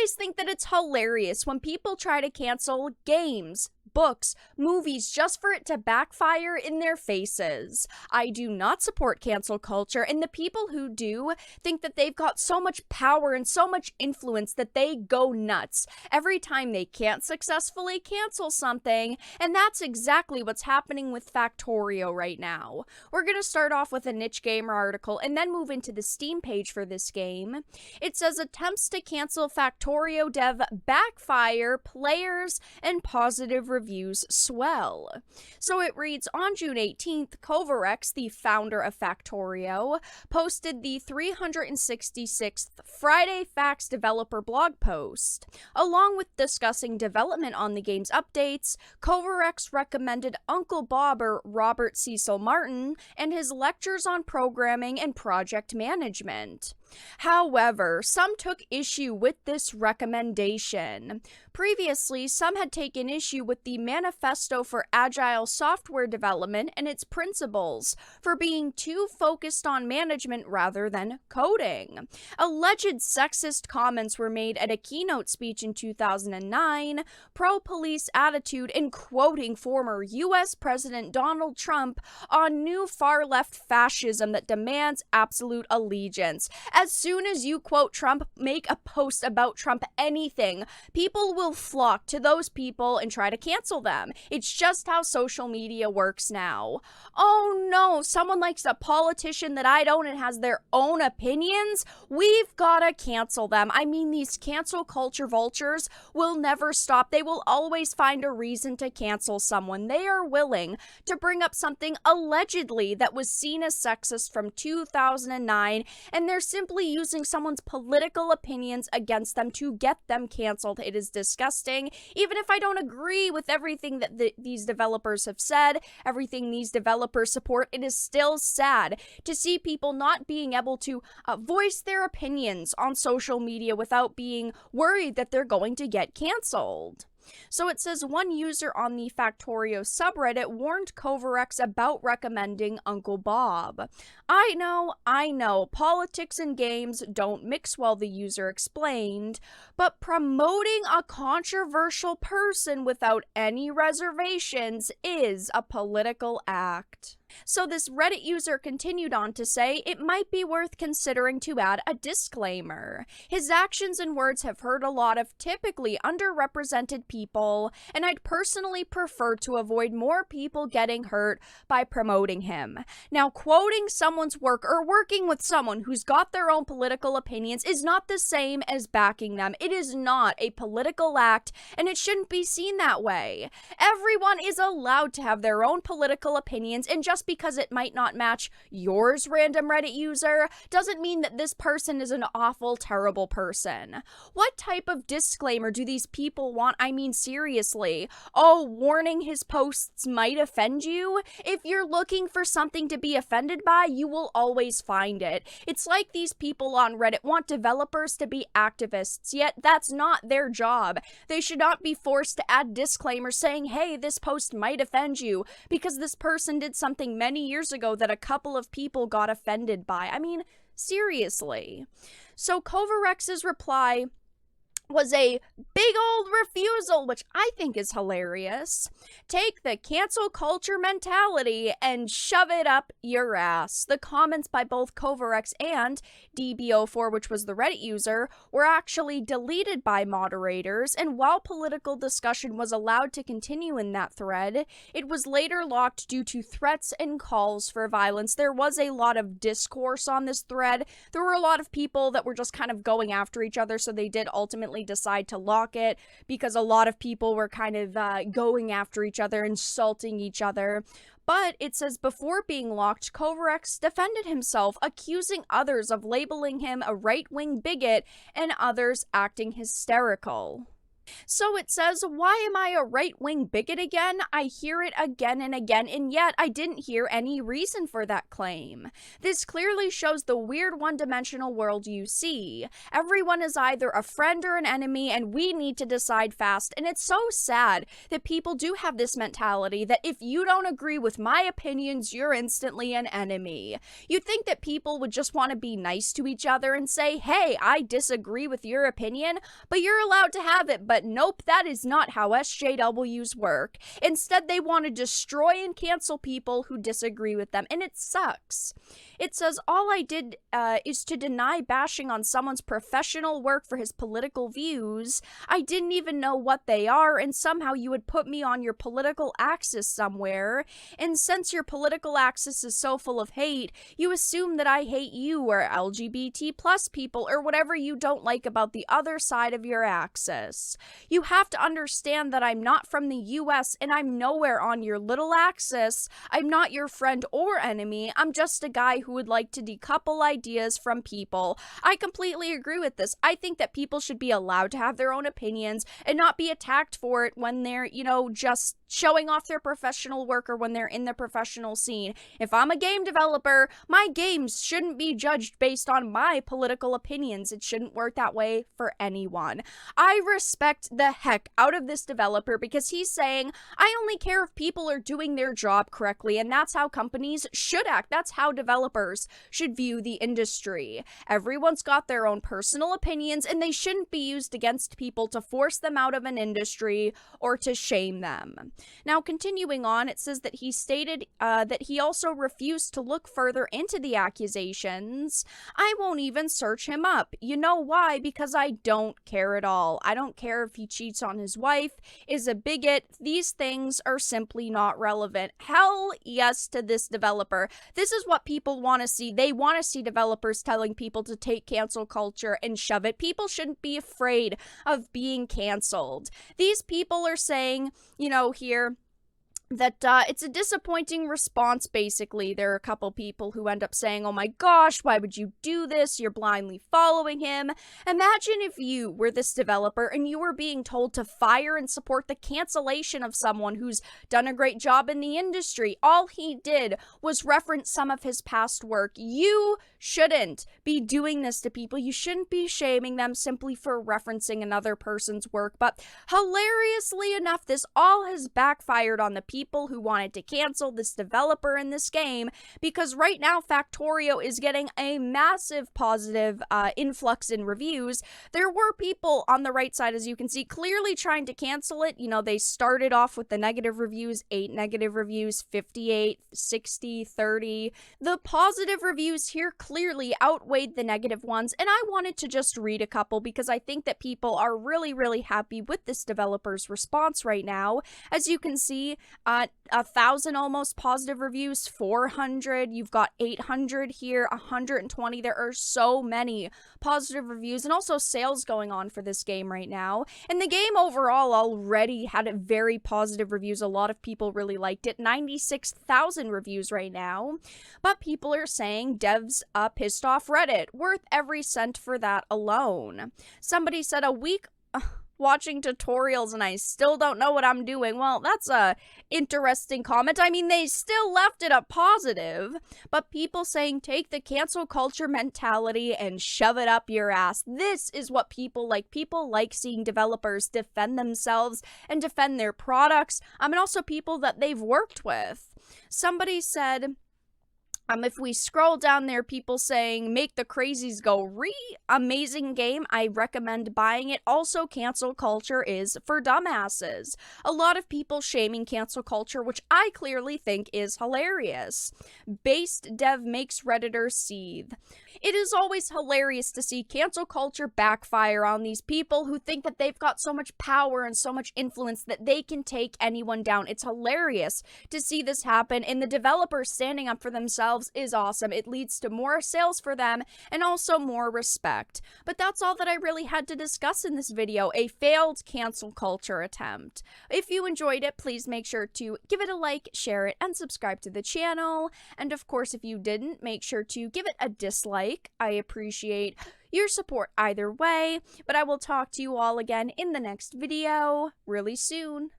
always think that it's hilarious when people try to cancel games, books, movies just for it to backfire in their faces. I do not support cancel culture, and the people who do think that they've got so much power and so much influence that they go nuts every time they can't successfully cancel something, and that's exactly what's happening with Factorio right now. We're going to start off with a Niche Gamer article and then move into the Steam page for this game. It says attempts to cancel Factorio dev backfire, players and positive reviews swell. So it reads, on June 18th, Kovarex, the founder of Factorio, posted the 366th Friday Facts developer blog post. Along with discussing development on the game's updates, Kovarex recommended Uncle Bobber Robert Cecil Martin and his lectures on programming and project management. However, some took issue with this recommendation. Previously, some had taken issue with the Manifesto for Agile Software Development and its principles for being too focused on management rather than coding. Alleged sexist comments were made at a keynote speech in 2009, pro-police attitude, and quoting former US President Donald Trump on new far-left fascism that demands absolute allegiance. As soon as you quote Trump, make a post about Trump, anything, people will flock to those people and try to cancel them. It's just how social media works now. Oh no, someone likes a politician that I don't and has their own opinions? We've gotta cancel them. I mean, these cancel culture vultures will never stop. They will always find a reason to cancel someone. They are willing to bring up something allegedly that was seen as sexist from 2009, and they're simply using someone's political opinions against them to get them canceled. It is disgusting. Even if I don't agree with everything that these developers have said, everything these developers support, it is still sad to see people not being able to voice their opinions on social media without being worried that they're going to get canceled. So it says one user on the Factorio subreddit warned Kovarex about recommending Uncle Bob. I know, politics and games don't mix well, the user explained, but promoting a controversial person without any reservations is a political act. So this Reddit user continued on to say it might be worth considering to add a disclaimer. His actions and words have hurt a lot of typically underrepresented people, and I'd personally prefer to avoid more people getting hurt by promoting him. Now, quoting someone's work or working with someone who's got their own political opinions is not the same as backing them. It is not a political act, and it shouldn't be seen that way. Everyone is allowed to have their own political opinions, and just because it might not match yours, random Reddit user, doesn't mean that this person is an awful, terrible person. What type of disclaimer do these people want? I mean, seriously. Oh, warning his posts might offend you? If you're looking for something to be offended by, you will always find it. It's like these people on Reddit want developers to be activists, yet that's not their job. They should not be forced to add disclaimers saying, hey, this post might offend you, because this person did something many years ago that a couple of people got offended by. I mean, seriously. So Kovarex's reply was a big old refusal, which I think is hilarious. Take the cancel culture mentality and shove it up your ass. The comments by both Kovarex and DB04, which was the Reddit user, were actually deleted by moderators, and while political discussion was allowed to continue in that thread, it was later locked due to threats and calls for violence. There was a lot of discourse on this thread. There were a lot of people that were just kind of going after each other, so they did ultimately decide to lock it because a lot of people were kind of going after each other, insulting each other. But it says before being locked, Kovarex defended himself, accusing others of labeling him a right-wing bigot and others acting hysterical. So it says, why am I a right-wing bigot again? I hear it again and again, and yet I didn't hear any reason for that claim. This clearly shows the weird one-dimensional world you see. Everyone is either a friend or an enemy, and we need to decide fast. And it's so sad that people do have this mentality that if you don't agree with my opinions, you're instantly an enemy. You'd think that people would just want to be nice to each other and say, hey, I disagree with your opinion, but you're allowed to have it. But nope, that is not how SJWs work. Instead, they want to destroy and cancel people who disagree with them, and it sucks. It says, all I did is to deny bashing on someone's professional work for his political views. I didn't even know what they are, and somehow you would put me on your political axis somewhere. And since your political axis is so full of hate, you assume that I hate you or LGBT plus people or whatever you don't like about the other side of your axis. You have to understand that I'm not from the US and I'm nowhere on your little axis. I'm not your friend or enemy. I'm just a guy who would like to decouple ideas from people. I completely agree with this. I think that people should be allowed to have their own opinions and not be attacked for it when they're, just showing off their professional work or when they're in the professional scene. If I'm a game developer, my games shouldn't be judged based on my political opinions. It shouldn't work that way for anyone. I respect the heck out of this developer because he's saying, I only care if people are doing their job correctly, and that's how companies should act. That's how developers should view the industry. Everyone's got their own personal opinions, and they shouldn't be used against people to force them out of an industry or to shame them. Now, continuing on, it says that he stated that he also refused to look further into the accusations. I won't even search him up. You know why? Because I don't care at all. I don't care if he cheats on his wife, is a bigot. These things are simply not relevant. Hell yes to this developer. This is what people want to see. They want to see developers telling people to take cancel culture and shove it. People shouldn't be afraid of being canceled. These people are saying, here, that it's a disappointing response, basically. There are a couple people who end up saying, oh my gosh, why would you do this? You're blindly following him. Imagine if you were this developer and you were being told to fire and support the cancellation of someone who's done a great job in the industry. All he did was reference some of his past work. You shouldn't be doing this to people. You shouldn't be shaming them simply for referencing another person's work. But hilariously enough, this all has backfired on the people who wanted to cancel this developer in this game, because right now Factorio is getting a massive positive influx in reviews. There were people on the right side, as you can see, clearly trying to cancel it. They started off with the negative reviews, 8 negative reviews, 58, 60, 30. The positive reviews here clearly outweighed the negative ones, and I wanted to just read a couple because I think that people are really, really happy with this developer's response right now. As you can see, 1,000 almost positive reviews, 400, you've got 800 here, 120. There are so many positive reviews and also sales going on for this game right now. And the game overall already had very positive reviews. A lot of people really liked it. 96,000 reviews right now. But people are saying devs pissed off Reddit. Worth every cent for that alone. Somebody said a week watching tutorials and I still don't know what I'm doing. Well, that's a interesting comment. I mean, they still left it a positive, but people saying take the cancel culture mentality and shove it up your ass. This is what people like. People like seeing developers defend themselves and defend their products, and also people that they've worked with. Somebody said, if we scroll down there, people saying, make the crazies go amazing game. I recommend buying it. Also, cancel culture is for dumbasses. A lot of people shaming cancel culture, which I clearly think is hilarious. Based dev makes Redditors seethe. It is always hilarious to see cancel culture backfire on these people who think that they've got so much power and so much influence that they can take anyone down. It's hilarious to see this happen, and the developers standing up for themselves is awesome. It leads to more sales for them and also more respect. But that's all that I really had to discuss in this video, a failed cancel culture attempt. If you enjoyed it, please make sure to give it a like, share it, and subscribe to the channel. And of course, if you didn't, make sure to give it a dislike. I appreciate your support either way, but I will talk to you all again in the next video really soon.